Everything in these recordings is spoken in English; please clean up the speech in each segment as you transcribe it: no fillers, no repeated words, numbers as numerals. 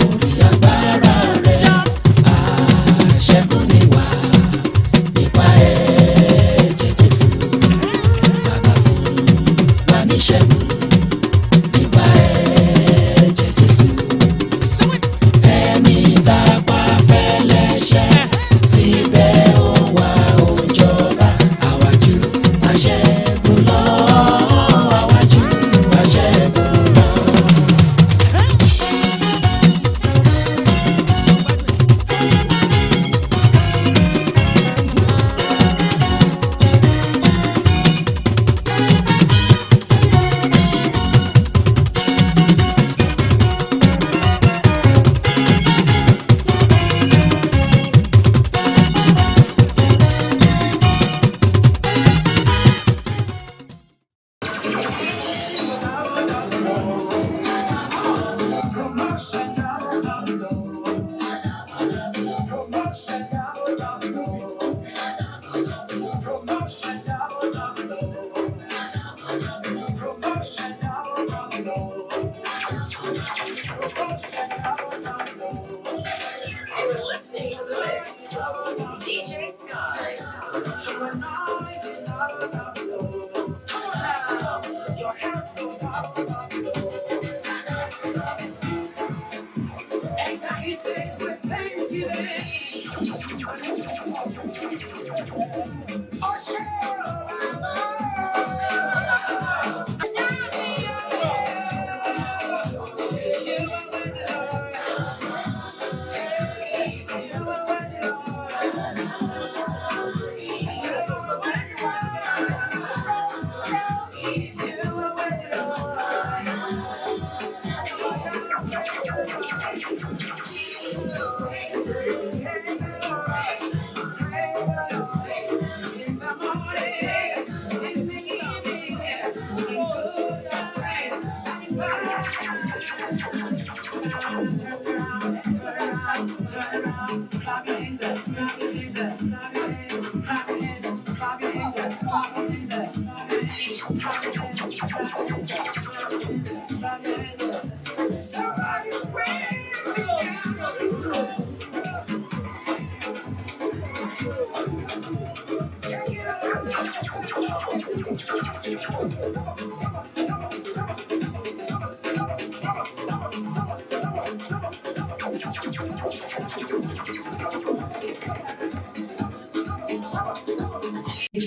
orí agbára rẹ̀ àṣẹ́gun ni wá nípa ẹ̀jẹ̀ Jésù bàbá fún wa níṣẹ́gun nípa ẹ̀jẹ̀ Jésù ẹni tá a pa fẹ́lẹ́ṣẹ̀ síbẹ̀ ó wá ó jọba àwájú àṣẹ́gun lọ àwájú àṣẹ́gun lọ. Listening to the mix, DJ Sky. Come on now, your head will pop. Enter his face with thanksgiving. Oh,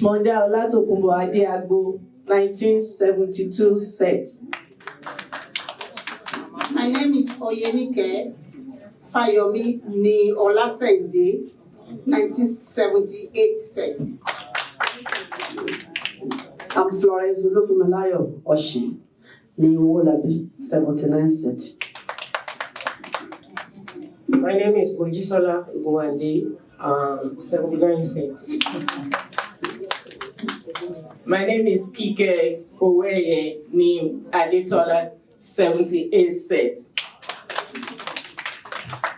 Monday Olatokunbo Adeagbo, 1972 set. My name is Oyenike Fayomi ni Olasende, 1978 set. I'm Florence Olufumalayo Oshi, ni Owolabi, 79 set. My name is Ojisola Uguwande, 79 set. My name is Kike Oweye ni Adetola, 78 set.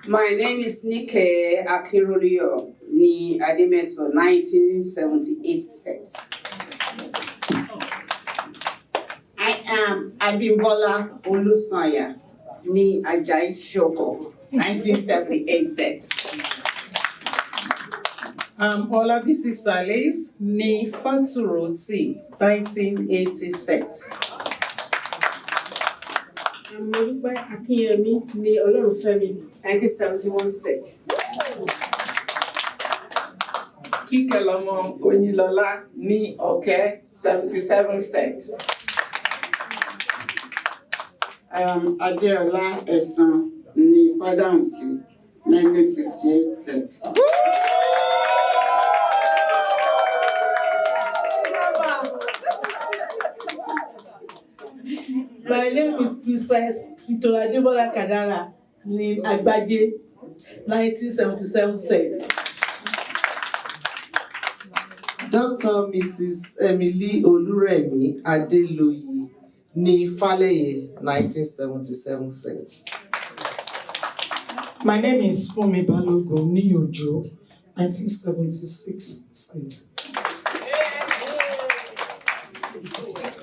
My name is Nike Akirolio ni Ademeso, 1978 set. I am Abimbola Olusanya ni Ajayi Shoko, 1978 set. Olabisi Salis ni Faturoti, 1980 set. Modupe Akinyemi ni Olorunfemi, 1971 set. Kikelomo Onyilola ni Oke, 77 set. Adeola Esan ni Fadansi, 1968 set. My name is Princess Itoladebola Kadara ni Agbaje, 1977 set. Dr. Mrs. Emily Oluremi Adeloye ni Faleye, 1977 set. My name is Fumi Balogun ni Ojo, 1976 set.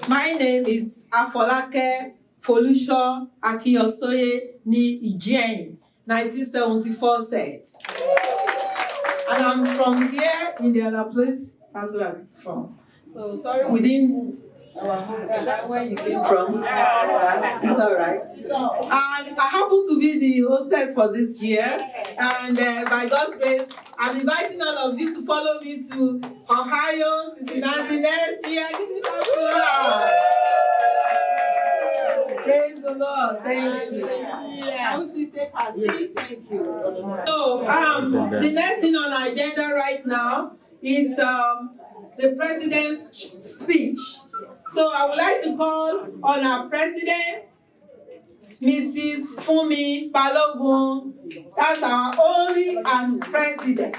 My name is FOLUKE FOLUKE AKINYOSOYE ní Ìjẹ̀yìn, 1974 set. And I'm from here in the other place, that's where I'm from. So sorry we didn't where you came from. It's all right. And I happen to be the hostess for this year. And by God's grace, I'm inviting all of you to follow me to Ohio, Cincinnati next year. Give it up to her. Praise the Lord. Thank you. Can we please take our seat? Thank you. So the next thing on our agenda right now is the president's speech. So I would like to call on our president, Mrs. Fumi Balogun. That's our only and president.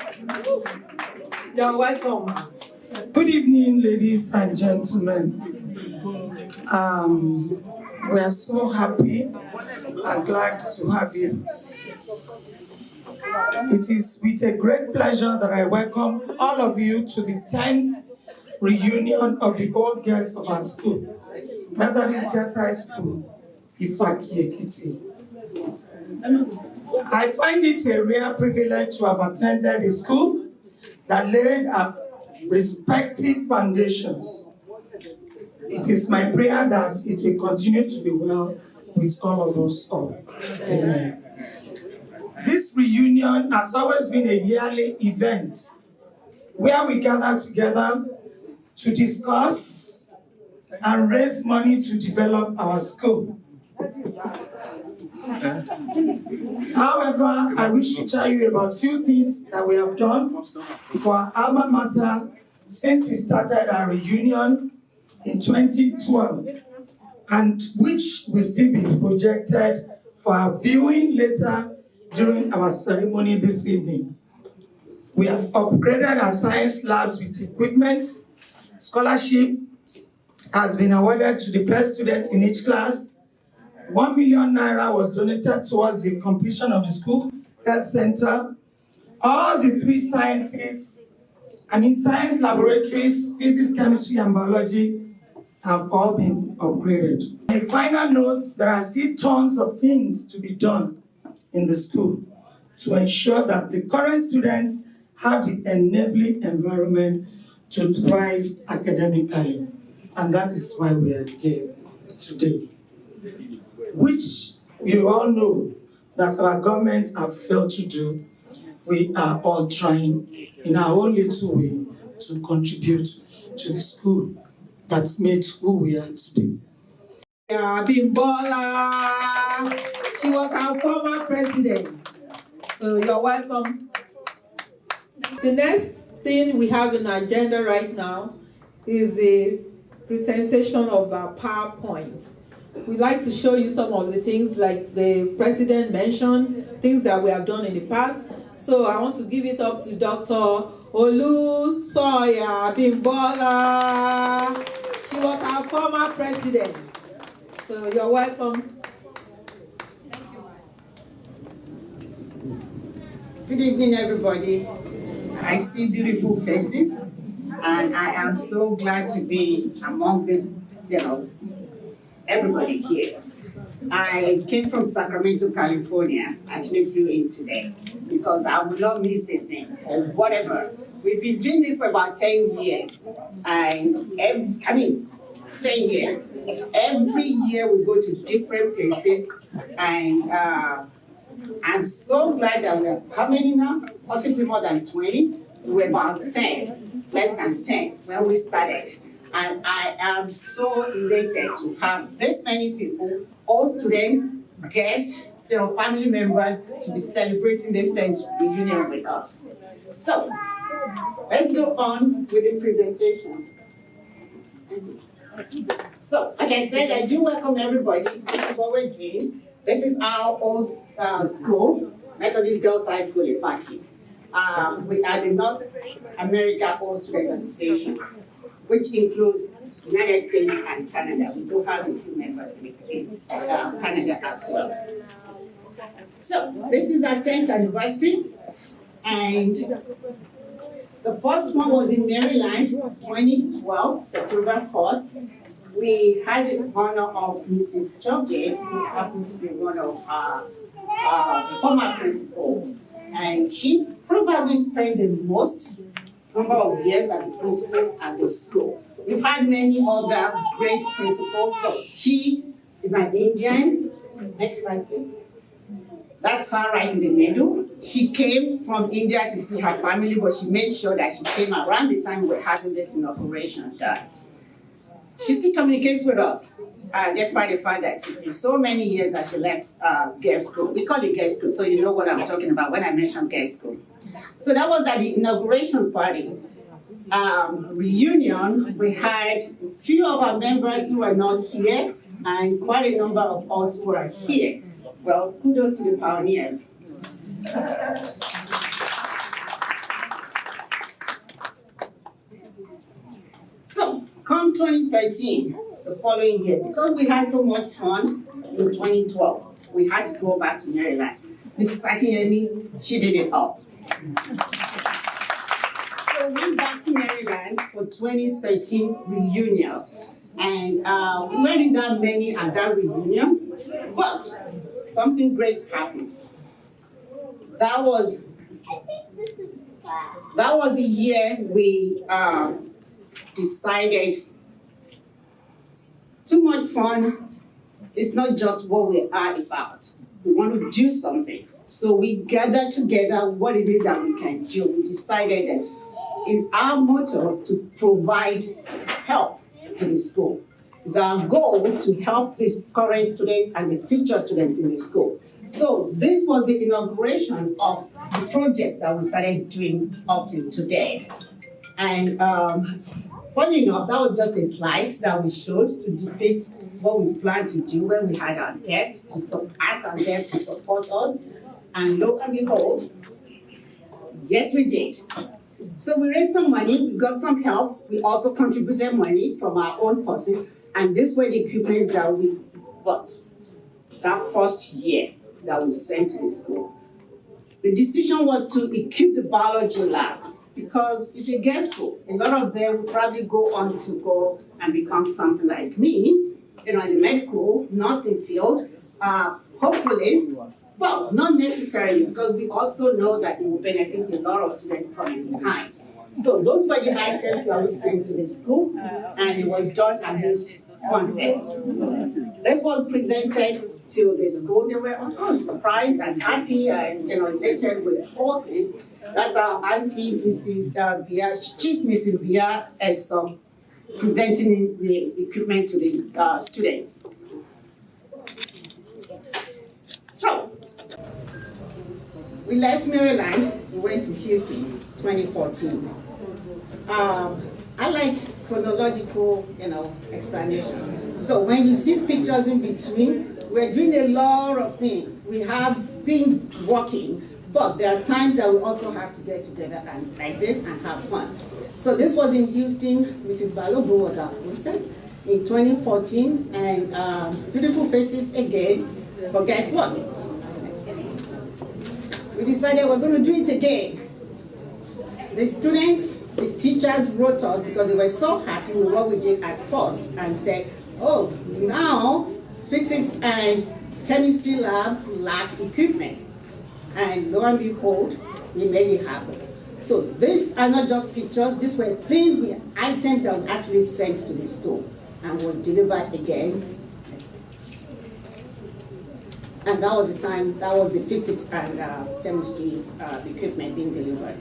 You're welcome. Good evening, ladies and gentlemen. We are so happy and glad to have you. It is with a great pleasure that I welcome all of you to the 10th reunion of the old girls of our school, Methodist Girls High School, Ifaki, Ekiti. I find it a rare privilege to have attended a school that laid our respective foundations. It is my prayer that it will continue to be well with all of us all. Amen. This reunion has always been a yearly event where we gather together to discuss and raise money to develop our school. However, I wish to tell you about a few things that we have done for our alma mater since we started our reunion in 2012, and which will still be projected for our viewing later during our ceremony this evening. We have upgraded our science labs with equipment. Scholarship has been awarded to the best student in each class. 1 million naira was donated towards the completion of the school health center. All the three sciences, science laboratories, physics, chemistry, and biology have all been upgraded. On a final note, there are still tons of things to be done in the school to ensure that the current students have the enabling environment to thrive academically. And that is why we are here today. Which you all know that our governments have failed to do. We are all trying in our own little way to contribute to the school that's made who we are today. Bimbola, she was our former president. So you're welcome. The next thing we have in our agenda right now is the presentation of our PowerPoint. We'd like to show you some of the things like the president mentioned, things that we have done in the past. So I want to give it up to Dr. Mmghs Bimbola. She was our former president. So you're welcome. Good evening, everybody. I see beautiful faces, and I am so glad to be among this, everybody here. I came from Sacramento, California. I actually flew in today because I would not miss this thing or whatever. We've been doing this for about 10 years. 10 years. Every year we go to different places, and I'm so glad that we're, how many now? Possibly more than 20. We're about 10, less than 10 when we started. And I am so elated to have this many people, all students, guests, family members, to be celebrating this 10th reunion with us. So, let's go on with the presentation. So, like I said, I do welcome everybody. This is what we're doing. This is our old school, Methodist Girls High School, Ifaki. We are the North America All Students Association, which includes United States and Canada. We do have a few members in Canada as well. So this is our 10th anniversary, and the first one was in Maryland, 2012, September 1st. we had the honor of Mrs. Chobje, who happens to be one of our former principals. And she probably spent the most number of years as a principal at the school. We've had many other great principals, but she is an Indian. Next slide, please. That's her right in the middle. She came from India to see her family, but she made sure that she came around the time we were having this inauguration done. She still communicates with us, despite the fact that it's been so many years that she left girls' school. We call it girls' school, so you know what I'm talking about when I mention girls' school. So that was at the inauguration party. Reunion, we had a few of our members who are not here, and quite a number of us who are here. Well, kudos to the pioneers. So, come 2013, the following year, because we had so much fun in 2012, we had to go back to Maryland. Mrs. Akinyemi, she did it all. So we went back to Maryland for 2013 reunion. And we weren't that many at that reunion, but something great happened. That was the year we decided too much fun is not just what we are about. We want to do something. So we gathered together what it is that we can do. We decided that it's our motto to provide help to the school. It's our goal to help these current students and the future students in the school. So this was the inauguration of the projects that we started doing up till today. And funny enough, that was just a slide that we showed to depict what we plan to do when we had our guests, ask our guests to support us. And lo and behold, yes, we did. So we raised some money, we got some help. We also contributed money from our own purses. And this was the equipment that we bought that first year that we sent to the school. The decision was to equip the biology lab because it's a girls' school. A lot of them will probably go on to go and become something like me, in the medical, nursing field, hopefully. Well, not necessarily, because we also know that it will benefit a lot of students coming behind. So those were the items that we sent to the school, and it was done amidst conflict. This was presented to the school. They were, of course, surprised and happy and elated with the whole thing. That's our auntie, Mrs. Bia, Chief Mrs. Bia, as presenting the equipment to the students. So, we left Maryland, we went to Houston, 2014. I like chronological, explanation. So when you see pictures in between, we're doing a lot of things. We have been working, but there are times that we also have to get together and like this and have fun. So this was in Houston. Mrs. Balogun was our hostess in 2014, and beautiful faces again. But guess what? We decided we're going to do it again. The students, the teachers wrote us because they were so happy with what we did at first and said, oh, now physics and chemistry lab lack equipment. And lo and behold, we made it happen. So these are not just pictures, these were things, items that we actually sent to the school and was delivered again. And that was the time, that was the physics and chemistry equipment being delivered.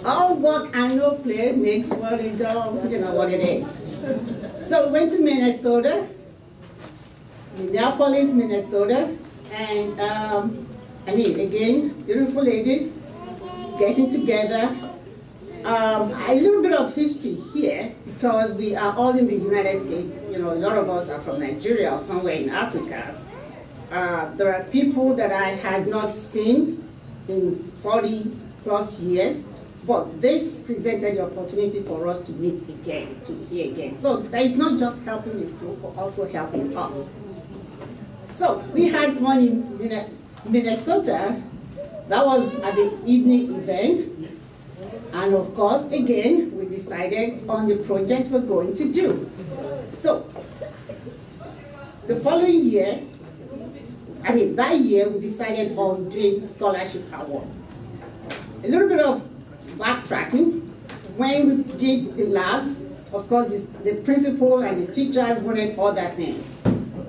All work and no play makes what it does, what it is. So we went to Minnesota, Minneapolis, Minnesota, and again, beautiful ladies getting together. A little bit of history here, because we are all in the United States. A lot of us are from Nigeria or somewhere in Africa. There are people that I had not seen in 40 plus years, but this presented the opportunity for us to meet again, to see again. So that is not just helping the school, but also helping us. So we had fun in Minnesota. That was at the evening event. And of course, again, we decided on the project we're going to do. So, the following year, that year, we decided on doing scholarship award. A little bit of backtracking. When we did the labs, of course, the principal and the teachers wanted other things,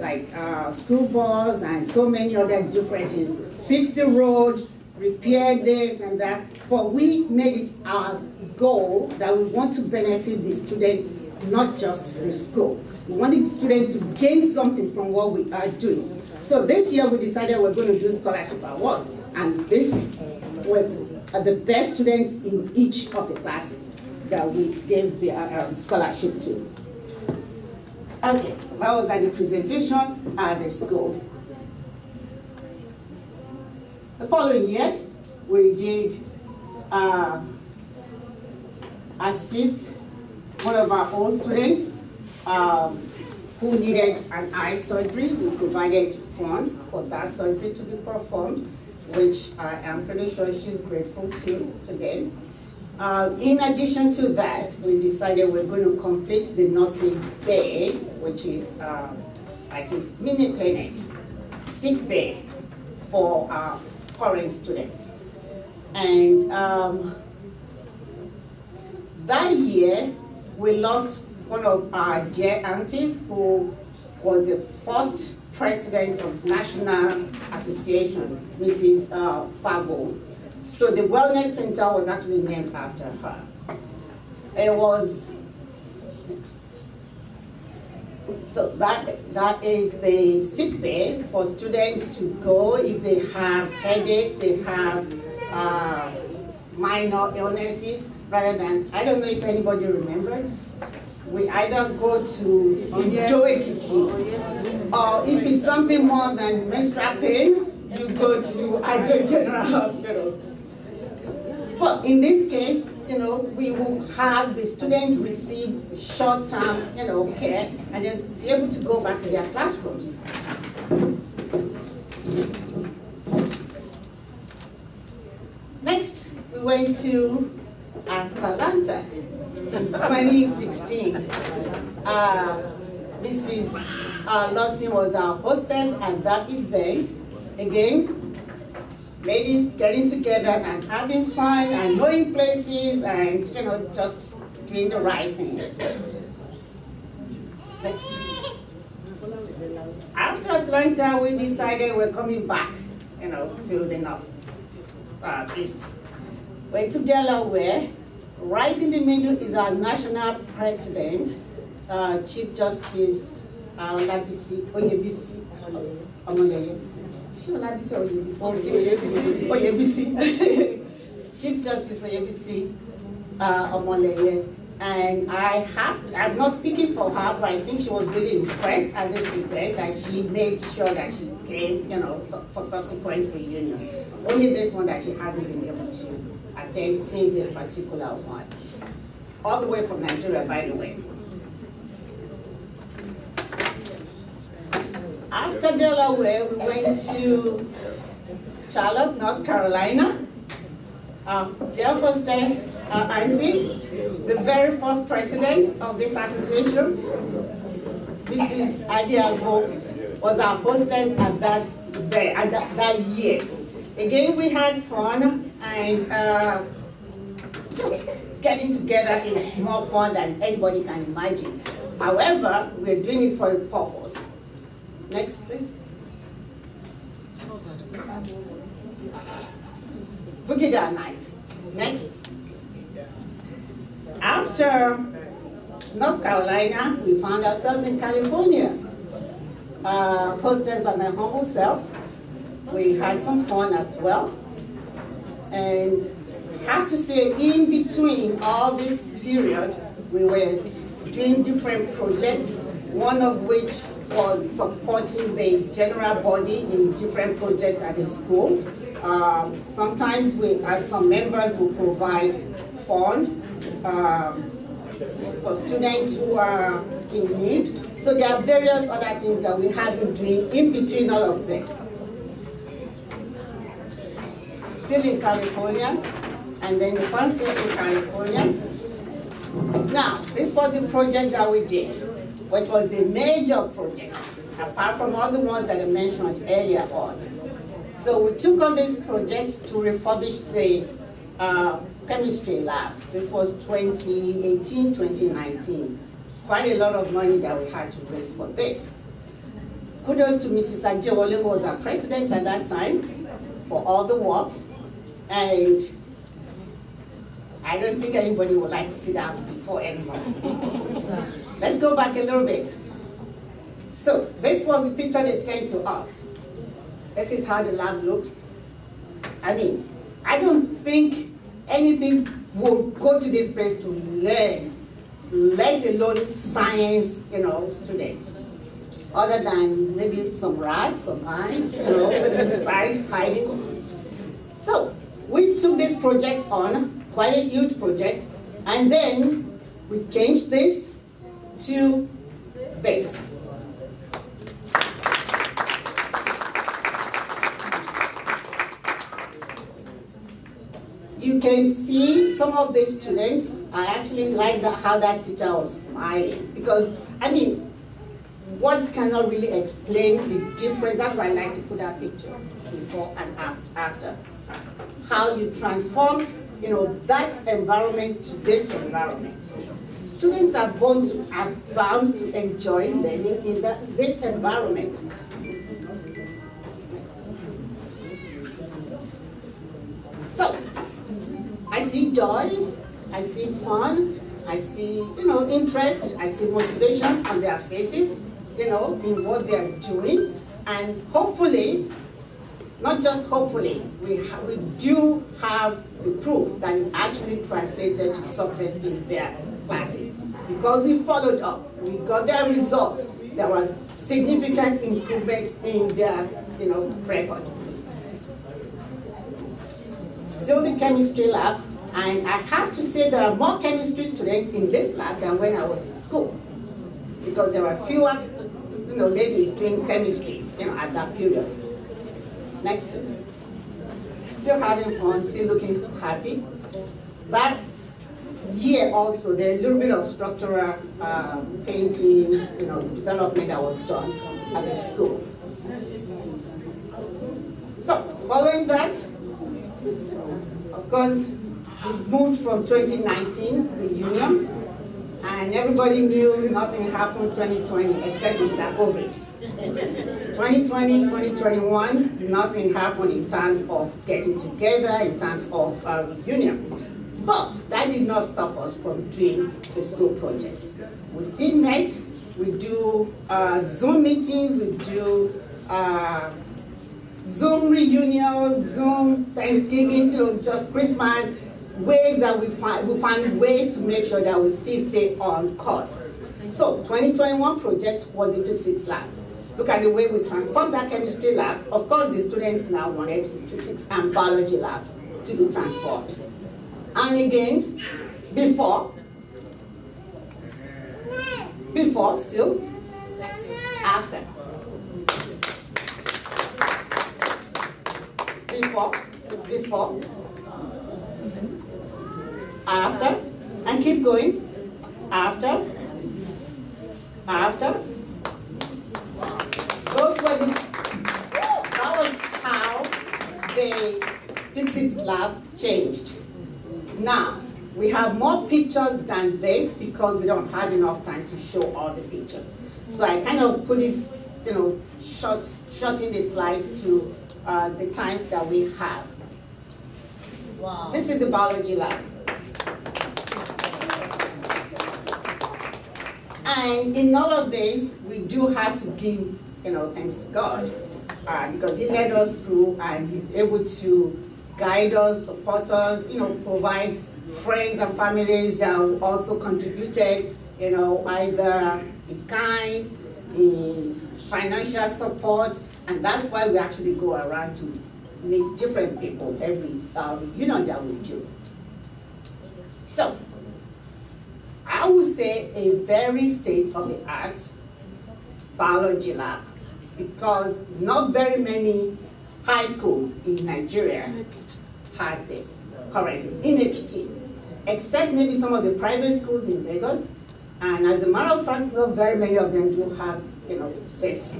like school bus and so many other different things. Fix the road, repair this and that. But we made it our goal that we want to benefit the students, not just the school. We wanted the students to gain something from what we are doing. So this year we decided we're going to do scholarship awards. And this were the best students in each of the classes that we gave the scholarship to. Okay, that was at the presentation at the school. The following year, we did assist one of our old students who needed an eye surgery. We provided funds for that surgery to be performed, which I am pretty sure she's grateful to today. In addition to that, we decided we're going to complete the nursing bay, which is like a mini clinic, sick bay for our foreign students. And that year, we lost one of our dear aunties who was the first president of National Association, Mrs. Fago. So the Wellness Center was actually named after her. It was, so that is the sick bay for students to go if they have headaches, they have minor illnesses, rather than, I don't know if anybody remembered, we either go to Ekiti, or if it's something more than menstrual pain, you go to Ado General Hospital. But in this case, we will have the students receive short-term, care, and then be able to go back to their classrooms. Next, we went to Atlanta in 2016. Mrs. Lawson was our hostess at that event. Again, ladies getting together and having fun and knowing places and, just doing the right thing. Next. After Atlanta, we decided we're coming back, to the north, east. Went to Delaware. Right in the middle is our national president, Chief Justice Olabisi Oyebisi Omoleye. Chief Justice Oyebisi Omoleye. And I'm not speaking for her, but I think she was really impressed at this event that she made sure that she came, for subsequent reunion. Only this one that she hasn't been able to attend since this particular one. All the way from Nigeria, by the way. After Delaware, we went to Charlotte, North Carolina. Their hostess, auntie, the very first president of this association, Mrs. Adiago, was our hostess at that year. Again, we had fun and just getting together is more fun than anybody can imagine. However, we're doing it for a purpose. Next, please. Boogie that night. Next. After North Carolina, we found ourselves in California, hosted by my humble self. We had some fun as well. And have to say, in between all this period, we were doing different projects, one of which was supporting the general body in different projects at the school. Sometimes some members will provide funds for students who are in need. So there are various other things that we have been doing in between all of this. Still in California, and then the fun fair in California. Now, this was the project that we did, which was a major project, apart from all the ones that I mentioned earlier on. So we took on this project to refurbish the chemistry lab. This was 2018, 2019. Quite a lot of money that we had to raise for this. Kudos to Mrs. Ajewole, who was our president at that time, for all the work. And I don't think anybody would like to sit down before anymore. Let's go back a little bit. So this was the picture they sent to us. This is how the lab looks. I mean, I don't think anything will go to this place to learn, let alone science, students. Other than maybe some rats, some mice, inside hiding. So we took this project on, quite a huge project, and then we changed this to this. You can see some of the students, I actually like how that teacher was smiling, because, I mean, words cannot really explain the difference. That's why I like to put that picture before and after. How you transform, that environment to this environment. Students are bound to enjoy learning in this environment. So, I see joy, I see fun, I see, interest, I see motivation on their faces, in what they are doing. And hopefully, not just hopefully, we do have the proof that it actually translated to success in their classes. Because we followed up, we got their results. There was significant improvement in their, record. Still the chemistry lab, and I have to say there are more chemistry students in this lab than when I was in school, because there were fewer, ladies doing chemistry, at that period. Next, please. Still having fun, still looking happy. That year also, there's a little bit of structural painting, development that was done at the school. So, following that, of course, we moved from 2019 reunion, and everybody knew nothing happened 2020 except Mr. COVID. 2020, 2021, nothing happened in terms of getting together, in terms of reunion. But that did not stop us from doing the school projects. We still met, we do Zoom meetings, we do Zoom reunions, Zoom Thanksgiving, just Christmas, ways that we find ways to make sure that we still stay on course. So 2021 project was the physics lab. Look at the way we transformed that chemistry lab. Of course, the students now wanted physics and biology labs to be transformed. And again, before still, after. Before, after, and keep going, after. That was how the physics lab changed. Now, we have more pictures than this because we don't have enough time to show all the pictures. So I kind of put this, shorting the slides to the time that we have. Wow. This is the biology lab. And in all of this, we do have to give, thanks to God, because He led us through and He's able to guide us, support us, provide friends and families that also contributed, either in kind, in financial support, and that's why we actually go around to meet different people every that we do. So, I would say a very state-of-the-art biology lab, because not very many high schools in Nigeria has this. currently in Ekiti, except maybe some of the private schools in Lagos. And as a matter of fact, not very many of them do have, this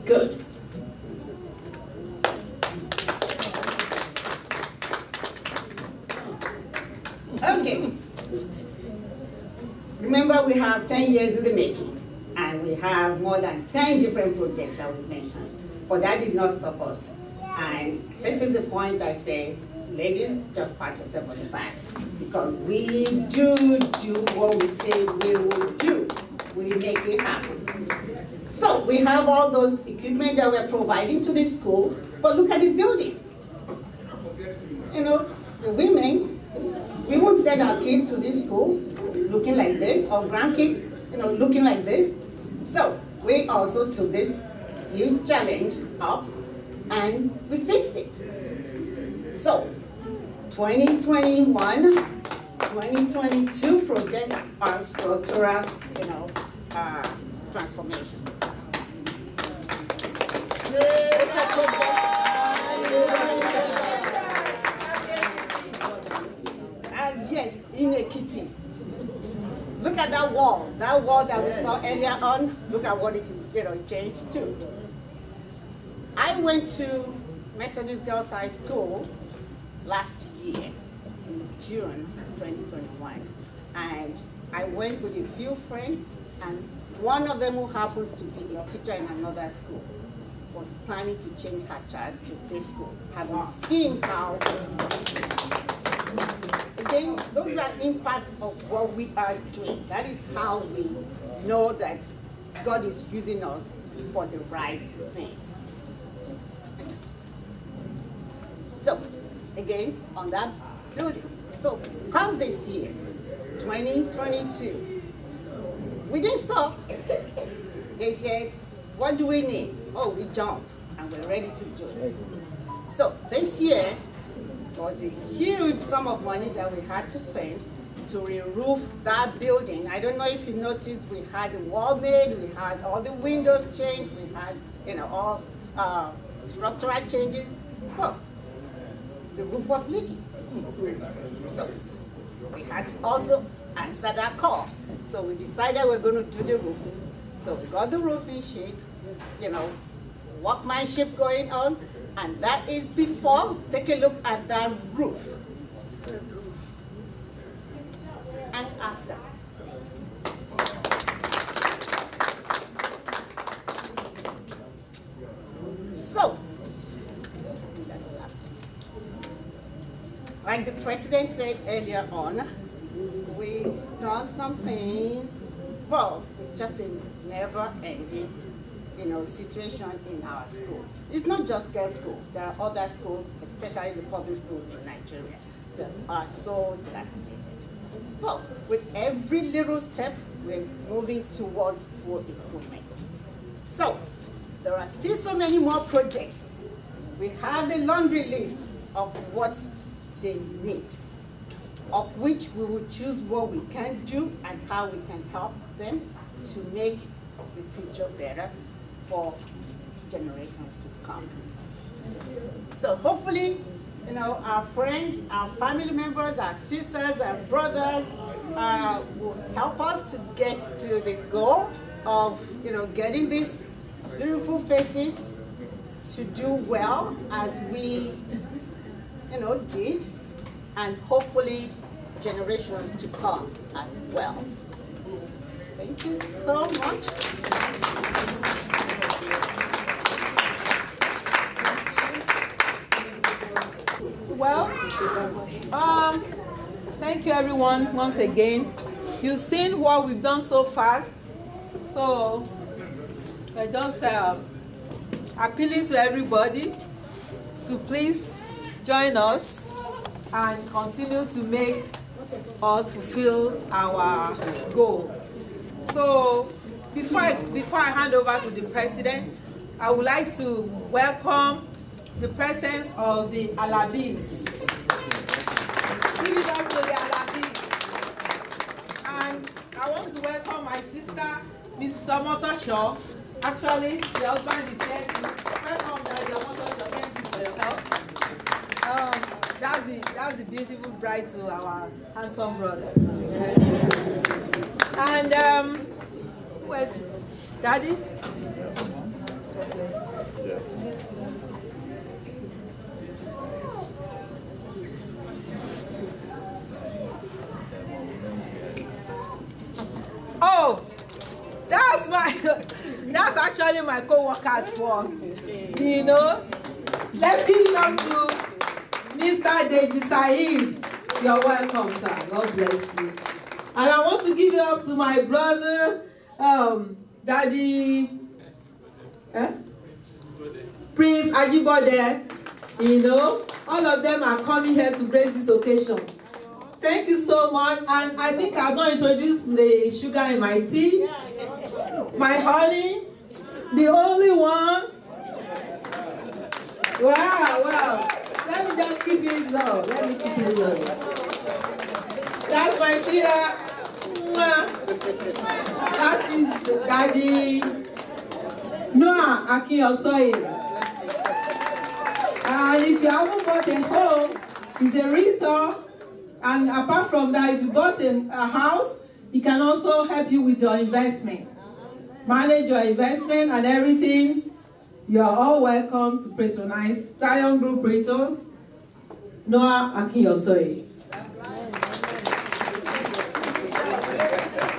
good. Okay. Remember, we have 10 years in the making, and we have more than 10 different projects that we've mentioned. But that did not stop us. And this is the point I say, ladies, just pat yourself on the back. Because we do what we say we will do. We make it happen. So we have all those equipment that we're providing to this school, but look at this building. The women, we won't send our kids to this school looking like this, or grandkids, looking like this. So we also took this huge challenge up and we fixed it. So 2021, 2022 project are structural, transformation. And yes, in Ekiti. Look at that wall that we saw earlier on. Look at what it changed to. I went to Methodist Girls High School last year in June 2021, and I went with a few friends, and one of them who happens to be a teacher in another school was planning to change her child to this school, having seen how. Again, those are impacts of what we are doing. That is how we know that God is using us for the right things. Next. So, again, on that building. So, come this year, 2022. We didn't stop. They said, what do we need? Oh, we jump, and we're ready to do it. So, this year, was a huge sum of money that we had to spend to re-roof that building. I don't know if you noticed, we had the wall made, we had all the windows changed, we had, all structural changes. Well, the roof was leaking. So we had to also answer that call. So we decided we're going to do the roofing. So we got the roofing sheet, workmanship going on. And that is before. Take a look at that roof. And after. So, like the president said earlier on, we've done some things. Well, it's just a never-ending situation in our school. It's not just girls' school. There are other schools, especially the public schools in Nigeria, that are so dilapidated. But with every little step, we're moving towards full improvement. So, there are still so many more projects. We have a laundry list of what they need, of which we will choose what we can do and how we can help them to make the future better for generations to come. So hopefully, our friends, our family members, our sisters, our brothers will help us to get to the goal of, getting these beautiful faces to do well as we, did, and hopefully generations to come as well. Thank you so much. Well, thank you everyone once again. You've seen what we've done so fast. So we're just appealing to everybody to please join us and continue to make us fulfill our goal. So before I hand over to the president, I would like to welcome the presence of the Alabis. Give it up to the Alabis. And I want to welcome my sister, Mrs. Omotosho. Actually, the husband is here. Welcome, Daddy Omotosho. Thank you for your help. That's the beautiful bride to our handsome brother. And who else? Daddy? God bless you. Yes. Oh, that's actually my co-worker at work. You know, let's give it up to Mr. Deji Said. You're welcome, sir. God bless you. And I want to give it up to my brother, Daddy Prince Ajibode. You know, all of them are coming here to grace this occasion. Thank you so much. And I think I've not introduced the sugar in my tea, my honey, the only one. Wow. Let me just keep it low. That's my sweetheart. That is Daddy Noah AKINYOSOYE. And if you haven't bought a home, he's a realtor. And apart from that, if you bought a house, he can also help you with your investment. Manage your investment and everything. You are all welcome to patronize Zion Group Realtors, Noah AKINYOSOYE.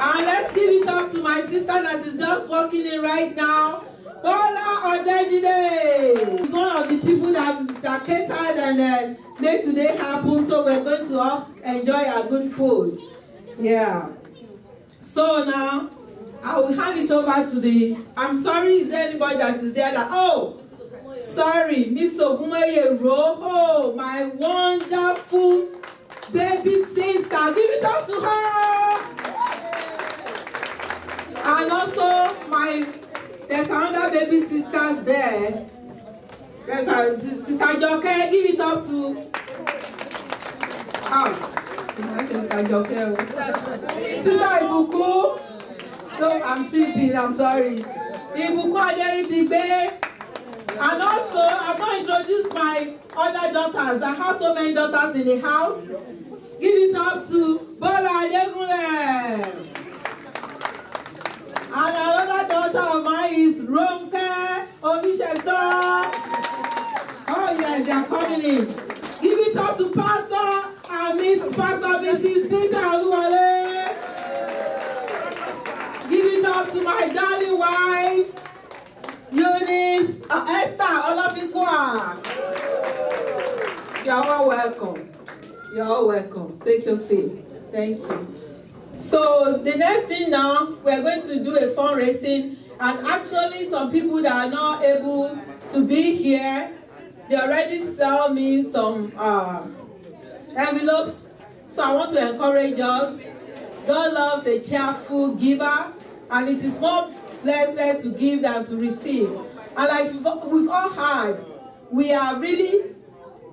And let's give it up to my sister that is just walking in right now, Bola Odejide. She's one of the people that catered and made today happen, so we're going to all enjoy our good food. Yeah. So now, I will hand it over to I'm sorry, is there anybody that is there that, sorry, Miss Ogumeye Roho, my wonderful baby sister. Give it up to her. And also, there's another baby sisters there. There's our Sister Joke. Give it up to. Sister Joke. Sister Ibuku. No, I'm tripping. I'm sorry. Ibuku Aderi Bigbe. And also, I've not introduced my other daughters. I have so many daughters in the house. Give it up to Bola Adegunle. And another daughter of mine is Ronke Onisheso. Oh yes, they are coming in. Give it up to Pastor and Mrs. Peter Oluwale. Give it up to my darling wife, Eunice Esther Olafikwa. You are all welcome. You are all welcome. Take your seat. Thank you. So the next thing now, we are going to do a fundraising, and actually some people that are not able to be here, they already sell me some envelopes. So I want to encourage us. God loves a cheerful giver, and it is more blessed to give than to receive. And like we've all heard, we are really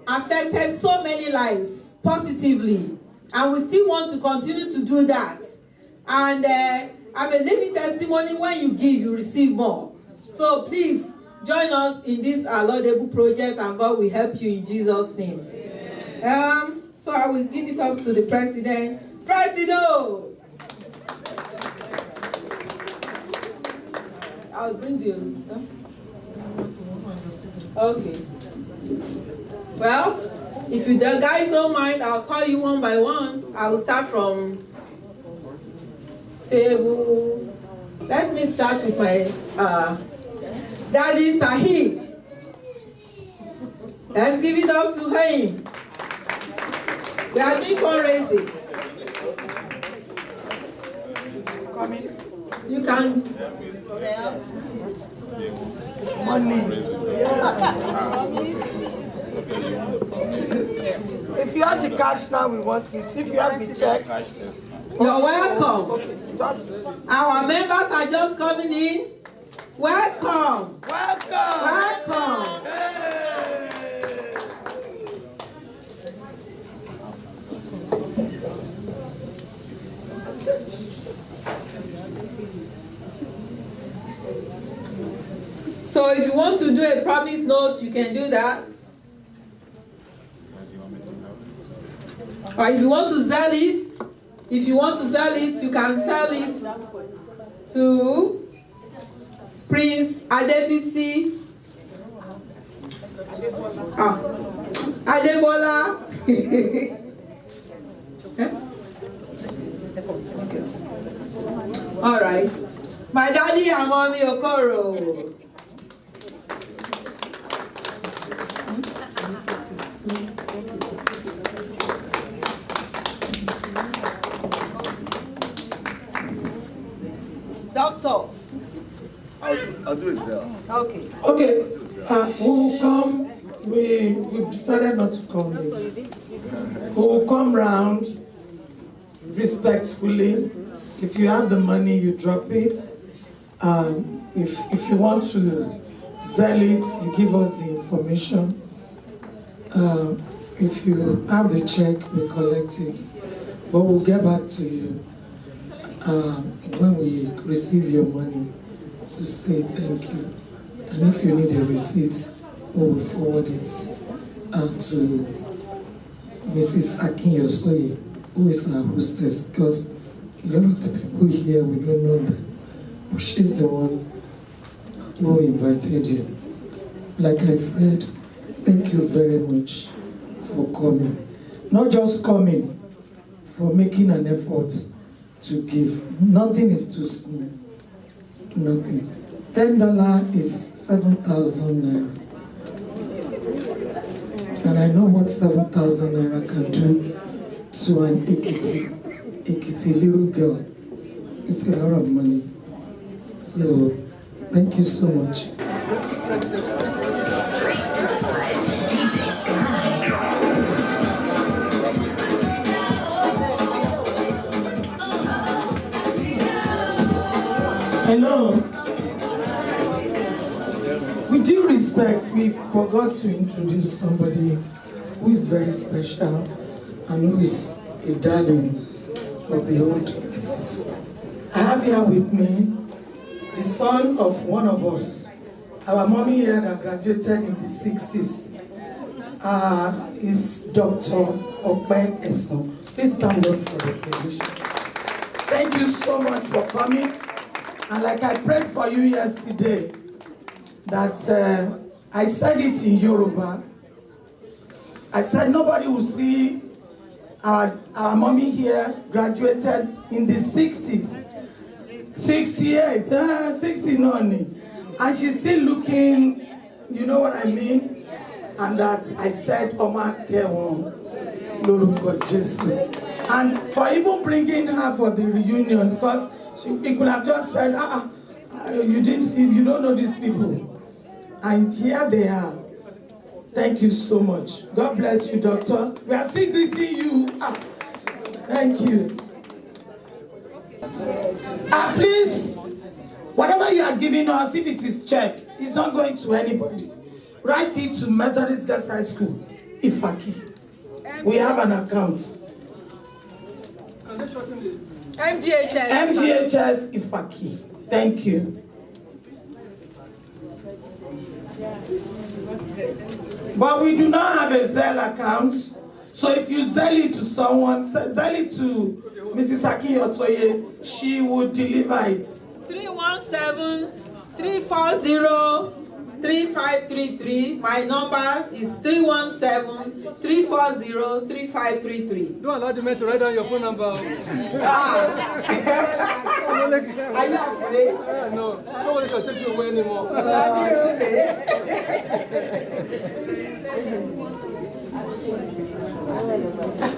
affected so many lives positively. And we still want to continue to do that. And I'm a living testimony. When you give, you receive more. So please join us in this laudable project, and God will help you in Jesus' name. So I will give it up to the president. Presido! I'll bring you. Okay. Well, if you guys don't mind, I'll call you one by one. I will start from table. Let me start with my Daddy Sahid. Let's give it up to him. We are doing fundraising. Coming. You can sell money. If you have the cash now, we want it. If you have the check, you're welcome. Okay, just our members are just coming in. Welcome. Welcome. So if you want to do a promise note, you can do that. Or if you want to sell it, you can sell it to Prince Adebisi Adebola. All right. My daddy and mommy Okoro. Doctor. I'll do it there. Okay. Okay. We'll come. We've decided not to call names. We'll come round respectfully. If you have the money, you drop it. If you want to sell it, you give us the information. If you have the check, we collect it. But we'll get back to you when we receive your money to say thank you. And if you need a receipt, we will forward it to Mrs. AKINYOSOYE, who is our hostess, because a lot of the people here, we don't know them. But she's the one who invited you. Like I said, thank you very much for coming. Not just coming, for making an effort to give. Nothing is too small. Nothing. $10 is 7,000 naira. And I know what 7,000 naira can do to an Ekiti little girl. It's a lot of money. So, thank you so much. Hello. With due respect, we forgot to introduce somebody who is very special and who is a darling of the old Mmghs. I have here with me the son of one of us. Our mommy here that graduated in the 60s is Dr. Okpe Eson. Please stand up for the recognition. Thank you so much for coming. And like I prayed for you yesterday, that I said it in Yoruba. I said nobody will see our mommy here graduated in the 60s. 68, 60 noni. And she's still looking, you know what I mean? And that I said, Oma Kewon, Loluko Jesu. And for even bringing her for the reunion, because he could have just said, you didn't see, you don't know these people. And here they are. Thank you so much. God bless you, doctor. We are still greeting you. Thank you. Please, whatever you are giving us, if it is check, it's not going to anybody. Write it to Methodist Girls High School, Ifaki. We have an account. MGHS Ifaki. Thank you. But we do not have a Zelle account. So if you sell it to someone, sell it to Mrs. AKINYOSOYE, she would deliver it. 317-340-3533. My number is 317-340-3533. Don't allow the man to write down your phone number. Are you afraid? No, nobody can take you away anymore.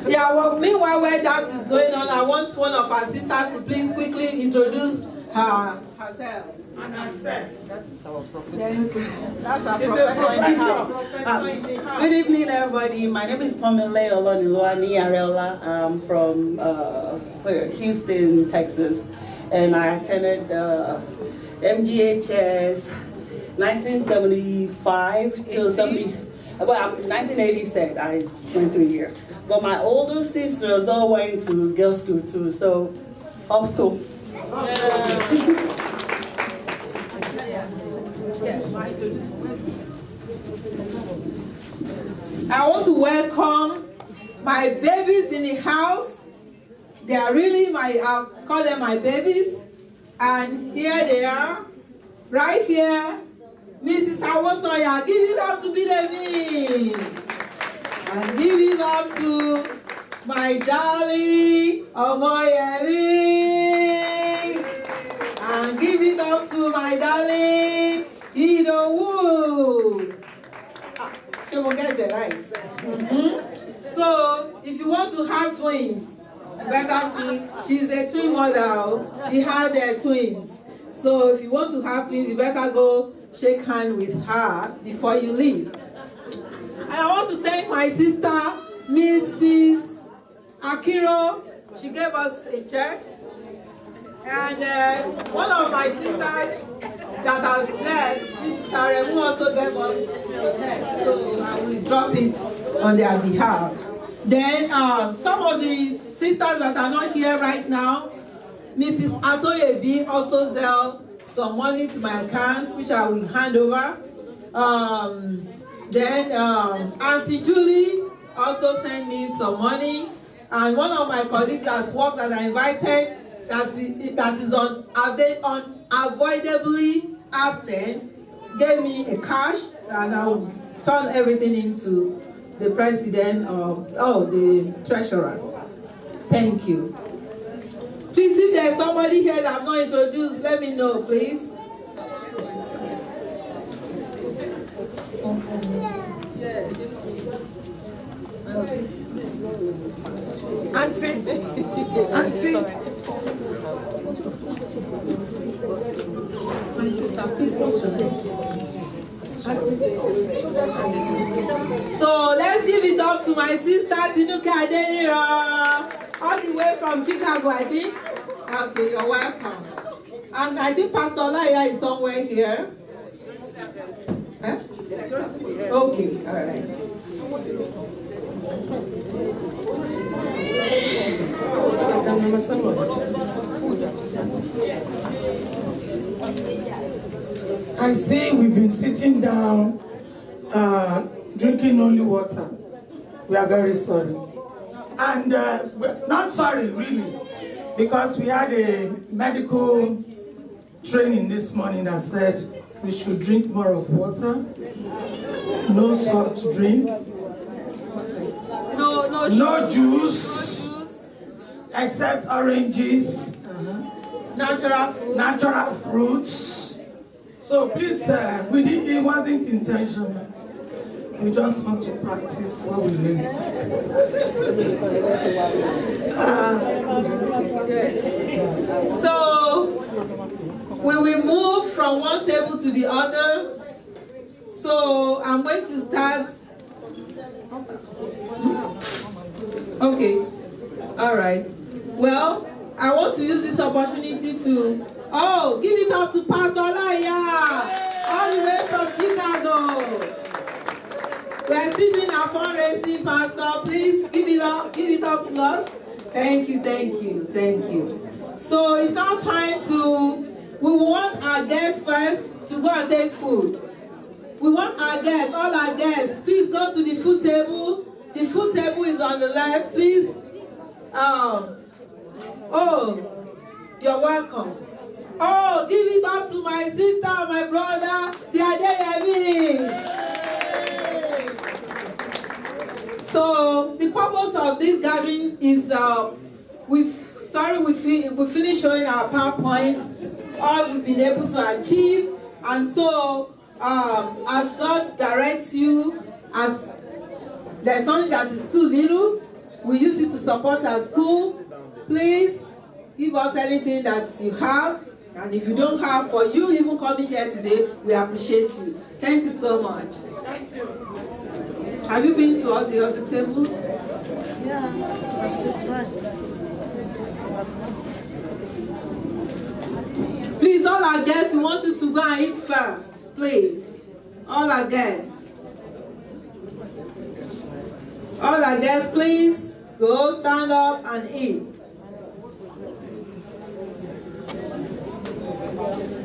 Yeah, well, meanwhile, while that is going on, I want one of our sisters to please quickly introduce herself. And herself. That's our professor. That's our professor in the house. Good evening, everybody. My name is Pamela Oloniluani Arela. I'm from Houston, Texas, and I attended MGHS 1975 till 1980 said I spent 3 years. But my older sisters all went to girls' school too, so up school. I want to welcome my babies in the house. They are really I'll call them my babies. And here they are, right here. Mrs. Awosoya, give it up to Bidemi. And give it up to my darling Omoyemi. And give it up to my darling Idowu. She will get it right. So, if you want to have twins, you better see, she's a twin mother. She had their twins. So, if you want to have twins, you better go shake hands with her before you leave. And I want to thank my sister, Mrs. Akiro. She gave us a check. And one of my sisters that has left, Mrs. Aremu, also gave us a check. So I will drop it on their behalf. Then some of the sisters that are not here right now, Mrs. Atoyebi also sent some money to my account, which I will hand over. Then Auntie Julie also sent me some money. And one of my colleagues at work that I invited, that is unavoidably absent, gave me a cash, and I will turn everything into the president the treasurer. Thank you. Please, if there's somebody here that I've not introduced, let me know, please. Auntie. My sister, please, what's your name? So let's give it up to my sister Tinuke Adenira, all the way from Chicago, I think. Okay, you're welcome. And I think Pastor Olaya is somewhere here. Huh? Okay, all right. I see we've been sitting down, drinking only water. We are very sorry. And not sorry, really, because we had a medical training this morning that said we should drink more of water, no soft drink, no juice, except oranges, natural fruits. So please, it wasn't intentional. We just want to practice what we learned. Yes. So we will move from one table to the other. So I'm going to start. Okay. All right. Well, I want to use this opportunity to give it up to Pastor Olaya, all the way from Chicago. We are still doing our fundraising, Pastor. Please give it up to us. Thank you. So it's now time we want our guests first to go and take food. We want our guests, all our guests, please go to the food table. The food table is on the left, please. You're welcome. Give it up to my sister, my brother, the Adeyemi's. So the purpose of this gathering is we finished showing our PowerPoint, all we've been able to achieve, and so as God directs you, as there's something that is too little, we use it to support our schools. Please give us anything that you have, and if you don't have, for you even coming here today, we appreciate you. Thank you so much. Have you been to all the other tables? Yeah, that's right. Please, all our guests, we want you to go and eat first, please. All our guests. All our guests, please, go stand up and eat.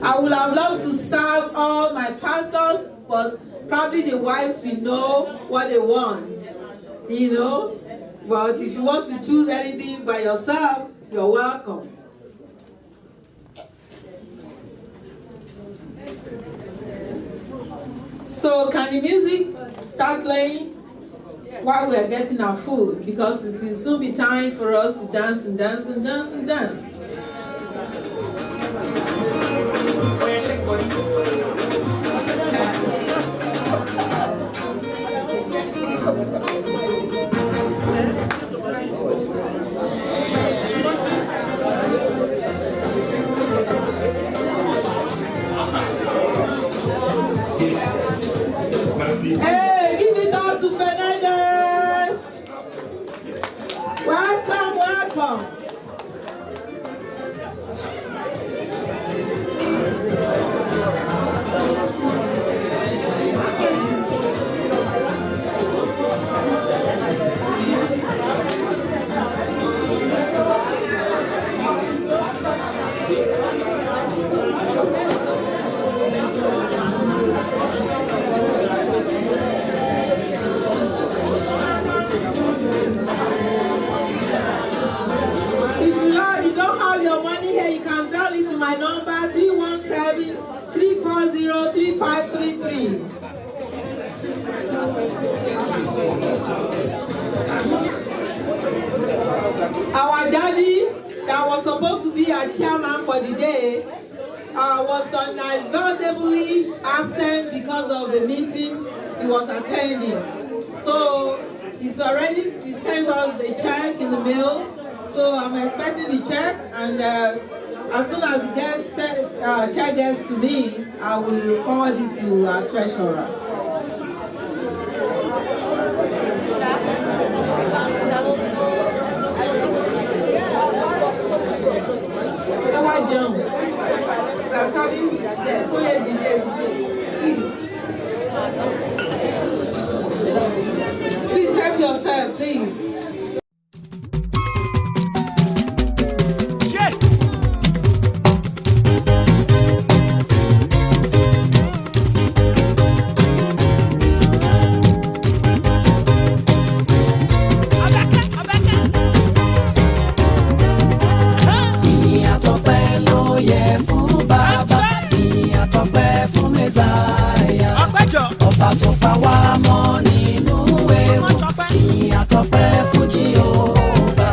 I would have loved to serve all my pastors, but probably the wives will know what they want, you know. But if you want to choose anything by yourself, you're welcome. So can the music start playing while we're getting our food? Because it will soon be time for us to dance and dance and dance and dance. Hey, give it up to Fernandez. Welcome, welcome. My number 317-340-3533. Our daddy that was supposed to be our chairman for the day was unavoidably absent because of the meeting he was attending. So he sent us a check in the mail. So I'm expecting the check, and as soon as the check gets to me, I will forward it to our treasurer. Please help yourself, please. Ọba tó pa wá mọ́ nínú ewu, ìyìn àtọpẹ́ fún Jèhófà.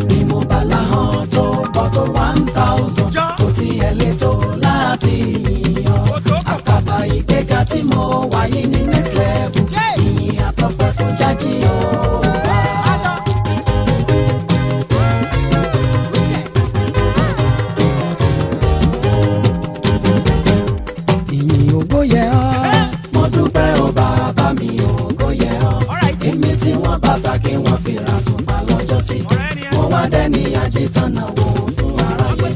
Bí mo bá láhàn tó pọ̀ tó 1000, kò tiẹ̀ lè tó láti yìn ọ́. Àkàbà ìgbéga tí mo wáyé ní next level. Àtọpẹ́ fún Jèhófà. Ìyìn ògo yẹ ọ́, mo dúpẹ́ o bàbá mi, ògo yẹ ọ́. Èmi tí wọ́n bàtà kí wọ́n fi ra tùpá lọ́jọ́ sí. Mo wá dẹ́ni àjẹtánà wò fún aráyé.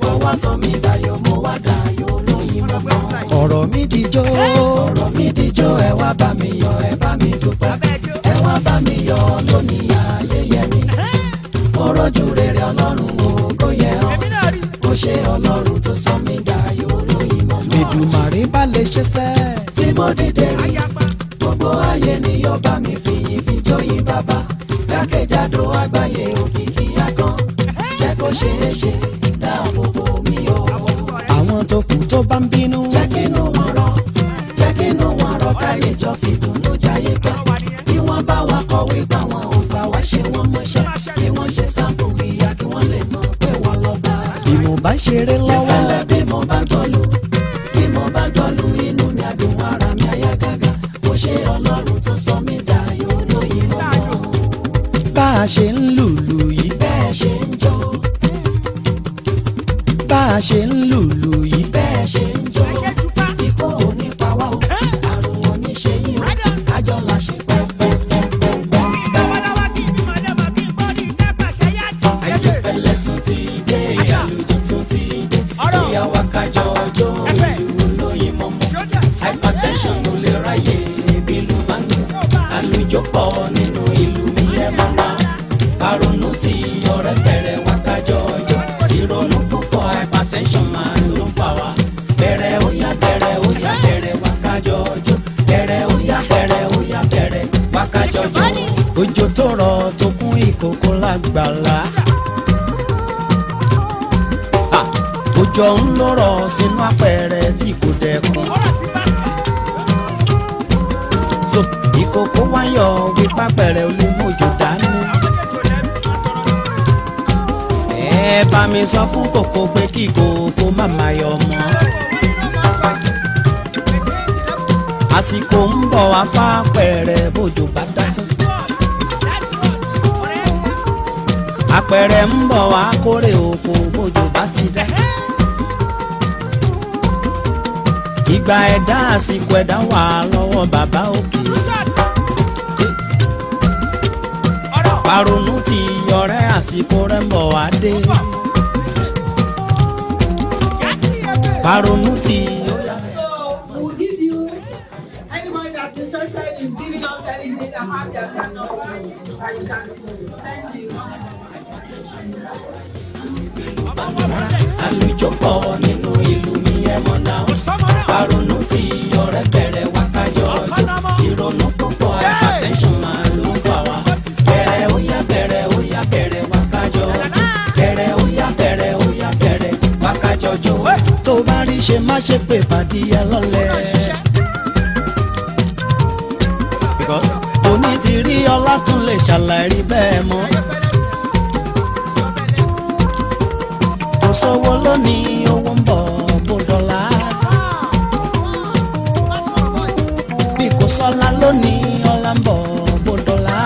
Mo wá sọ mí dayọ̀, mo wá dayọ̀ lóyìn mọ́. Ọ̀rọ̀ mi dijó, ẹ wá bá mi yọ̀, ẹ bá mi dúpẹ́. Ẹ wá bá mi yọ̀ lónìí ayẹyẹ mi. Mo rọ́jú rere Ọlọ́run, ògo yẹ ọ́. Ó ṣe Ọlọ́run tó sọ mí dayọ̀ lóyìn mọ́. Èdùmàrè bá lè ṣe sẹ́ tí mo dìde rí. Gbogbo ayé ni yóò bá mi fìyìn fi jóyìn bàbá. Jákèjádò àgbáyé òkìkí akán. Jẹ́ kó ṣeé ṣe, dáàbò bò mí o. Àwọn tó kù tó bá ń bínú, jẹ́ kínú wọn rọ̀. Ká lè jọ fìdùnnú jayé pẹ́. Bí wọ́n bá wa kọ̀wé gbà wọn ò gbà wá ṣe wọ́n mọ́ṣẹ́. Bí wọ́n ṣe sáàpù ìyá kí wọ́n lè mọ̀ pé wọ́n lọ bá. Bí mo bá ṣeré lọ́wọ́, ìfẹ́lẹ́ bí mo bá gbọ́lù inú mi àdùn ara mi àyà gágá. Mo ṣe Ọlọ́run tó sọ mí dayọ̀ lóyìn mọ́. Bá a ṣe ń lùlù yìí, bẹ́ẹ̀ ṣe ń jó. Bá a ṣe ń lùlù yìí, bẹ́ẹ̀ ṣe ń jó. Ikú ò ní pa wá o. Pọ̀ nínú ìlú mi ẹ̀ mọ́ náà, àrònú tí ọ̀rẹ́ tó rọ̀ tó kún ìkòkò lágbàlá. Òjò ń lọ́rọ̀ sínú apẹ̀rẹ̀ tí kò dẹkùn. So ìkòkò wáyọ̀ wípé apẹ̀rẹ̀ ò lè mójò dání. Ẹ bá mi sọ fún kòkò pé kí kòkò má máa yọ̀ mọ́. Àsìkò ń bọ̀ wá fápẹ̀rẹ̀ bójò bá dá tán. Apẹ̀rẹ̀ ń bọ̀ wá kórè oko bójò bá ti dá. Ìgbà ẹ̀dá àsìkò ẹ̀dá wà lọ́wọ́ bàbá òkè. Paronu ti ọ̀rẹ́ àsìkò rẹ̀ ń bọ̀ wá dé. Paronu ti. We'll give you anybody that's interested in giving us anything that has their number and you can send you. Àlùjọ pọ̀ nínú ìlú mi ẹ mọ̀ náà. Paronu ti ọ̀rẹ́ bẹ̀rẹ̀ wákàjọ ọjọ́. Ìrònú púpọ̀ hypertension máa ló fà wá. Bẹ̀rẹ̀ ó yá bẹ̀rẹ̀ wákàjọ. Bẹ̀rẹ̀ ó yá bẹ̀rẹ̀ wákàjọ jọ. Tó bá rí ṣe má ṣe pé bàdíyà lọ́lẹ̀. Because òní ti rí ọlá tún lè ṣàlàyé bẹ́ẹ̀ mọ́. Kò sówó lónìí owó ń bọ̀ bó dọ́là. Bí kò sọ́lá lónìí ọlá ń bọ̀ bó dọ́là.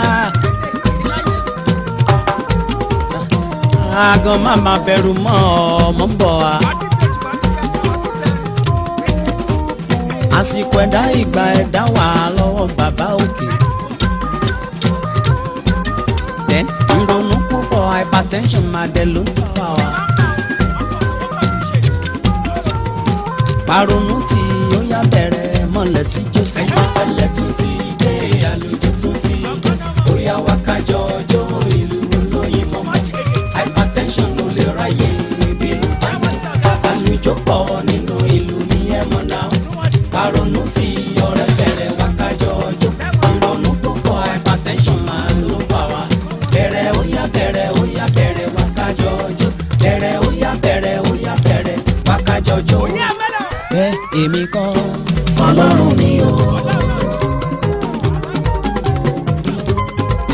Àgàn má má bẹ̀rù mọ́ ọmọ ń bọ̀ wá. Àsìkò ẹ̀dá ìgbà ẹ̀dá wà lọ́wọ́ bàbá òkè. Then ìrònú púpọ̀ hypertension máa dẹ̀ ló ń fà wá. Paronu tí ó yá bẹ̀rẹ̀ mọ́lẹ̀ sí Joseph. Ayọ̀fẹ́lẹ́ tún ti dé, àlùjọ tún ti dé. Ó yá wá kájọ ọjọ́ ìlú olóyìnbó. Hypertension ló lè ráyè ìbínú dáná. Àlùjọ pọ̀ nínú ìlú mi ẹ̀ mọ̀ náà. Paronu tí ọ̀rẹ́ bẹ̀rẹ̀ wá kájọ ọjọ́. Ìrònú púpọ̀ hypertension máa ló fà wá. Bẹ̀rẹ̀ ó yá bẹ̀rẹ̀ wá kájọ ọjọ́. Bẹ̀rẹ̀ ó yá bẹ̀rẹ̀ wá kájọ ọjọ́. Bẹ́ẹ̀ èmi kọ́ Ọlọ́run ni o.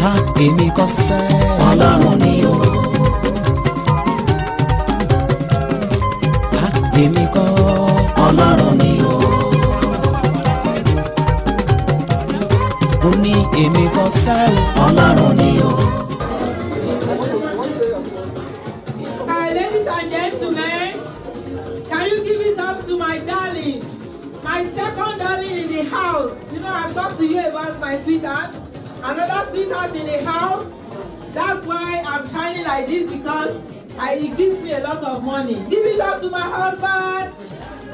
Ha èmi kọ́ sẹ́ Ọlọ́run ni o. Ha èmi kọ́ Ọlọ́run ni o. Ó ní èmi kọ́ sẹ́ Ọlọ́run ni o. Ladies and gentlemen, can you give it up to my darling, my second darling in the house? You know, I've talked to you about my sweetheart, another sweetheart in the house. That's why I'm shining like this, because it gives me a lot of money. Give it up to my husband,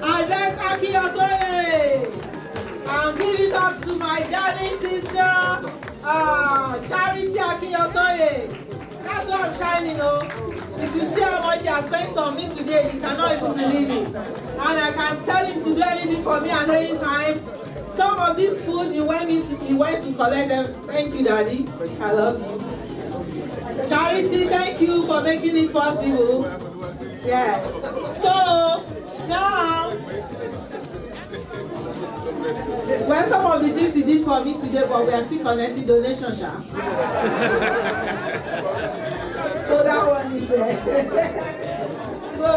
and that's AKINYOSOYE. And give it up to my darling sister, Charity AKINYOSOYE. That's why I'm shining, oh. If you see how much he has spent on me today, you cannot even believe it. And I can tell him to do anything for me at any time. Some of this food, he went to collect them. Thank you, Daddy. I love you. Charity, thank you for making it possible. Yes. So, now, well, some of the things he did for me today, but we are still collecting donations, sha. So that one is there. So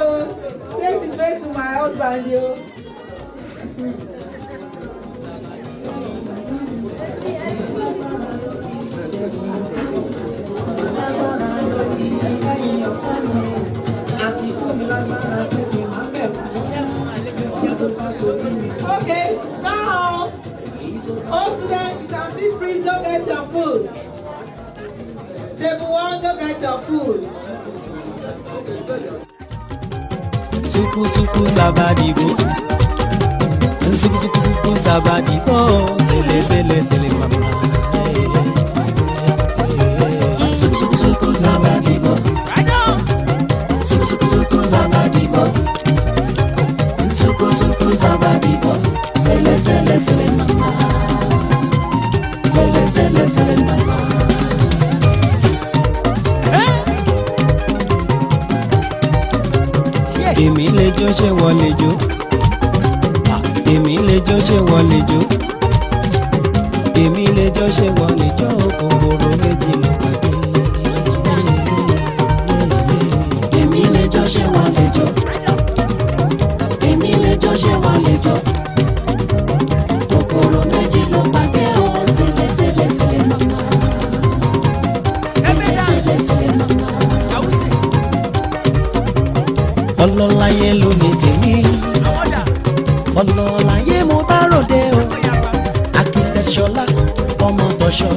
take it straight to my husband, yo. Okay, now, all students, you can be free, go get your food. Table 1, go get your food. Suku suku sabadigo. Suku suku suku sabadigo. Sele mama. Suku suku suku sabadigo. Suku suku suku sabadigo. Suku suku sabadigo. Sele mama. Sele mama. lè jó ṣe wọ́n lè jó. Èmi lè jó ṣe wọ́n lè jó. Èmi lè jó ṣe wọ́n lè jó. Kòkòrò méjì ló pàdé. Èmi lè jó ṣe wọ́n lè jó. Èmi lè jó ṣe wọ́n lè jó. Kòkòrò méjì ló pàdé. Ó sílẹ̀ sílẹ̀ sílẹ̀ mama. Sílẹ̀ sílẹ̀ mama. Ọlọ́láyé ló ní tèmi. Ọlọ́láyé mo bá ròde o. Akitẹ́ṣọlá ọmọ tọ̀ṣọ́.